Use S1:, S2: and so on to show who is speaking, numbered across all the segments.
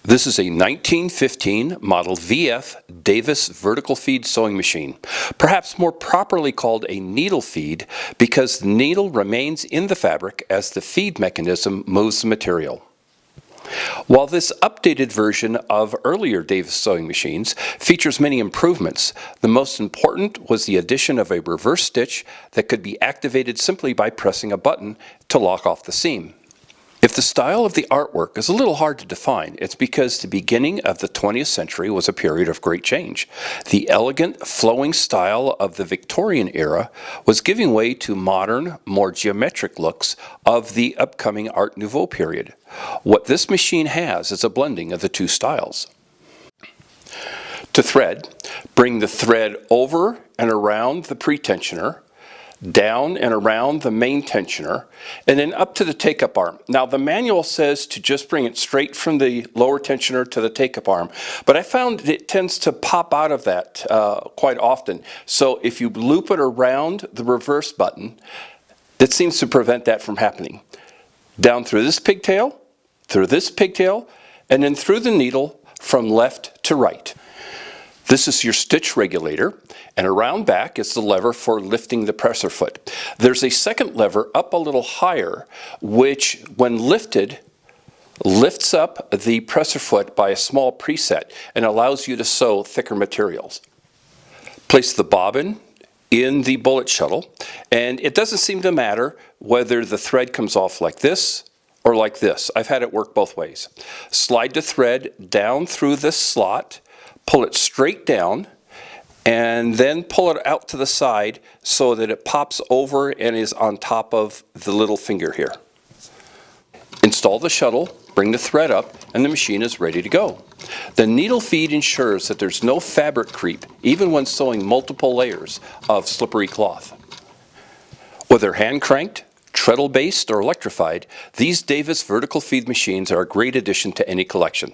S1: This is a 1915 model VF Davis vertical feed sewing machine, perhaps more properly called a needle feed because the needle remains in the fabric as the feed mechanism moves the material. While this updated version of earlier Davis sewing machines features many improvements, the most important was the addition of a reverse stitch that could be activated simply by pressing a button to lock off the seam. If the style of the artwork is a little hard to define, it's because the beginning of the 20th century was a period of great change. The elegant, flowing style of the Victorian era was giving way to modern, more geometric looks of the upcoming Art Nouveau period. What this machine has is a blending of the two styles. To thread, bring the thread over and around the pretensioner, down and around the main tensioner, and then up to the take-up arm. Now the manual says to just bring it straight from the lower tensioner to the take-up arm, but I found it tends to pop out of that quite often. So if you loop it around the reverse button, that seems to prevent that from happening. Down through this pigtail, and then through the needle from left to right. This is your stitch regulator, and around back is the lever for lifting the presser foot. There's a second lever up a little higher, which when lifted, lifts up the presser foot by a small preset and allows you to sew thicker materials. Place the bobbin in the bullet shuttle, and it doesn't seem to matter whether the thread comes off like this or like this. I've had it work both ways. Slide the thread down through this slot, pull it straight down, and then pull it out to the side so that it pops over and is on top of the little finger here. Install the shuttle, bring the thread up, and the machine is ready to go. The needle feed ensures that there's no fabric creep, even when sewing multiple layers of slippery cloth. Whether hand cranked, treadle-based, or electrified, these Davis vertical feed machines are a great addition to any collection.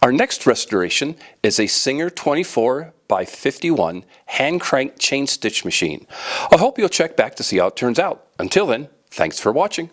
S1: Our next restoration is a Singer 24 by 51 hand-cranked chain stitch machine. I hope you'll check back to see how it turns out. Until then, thanks for watching.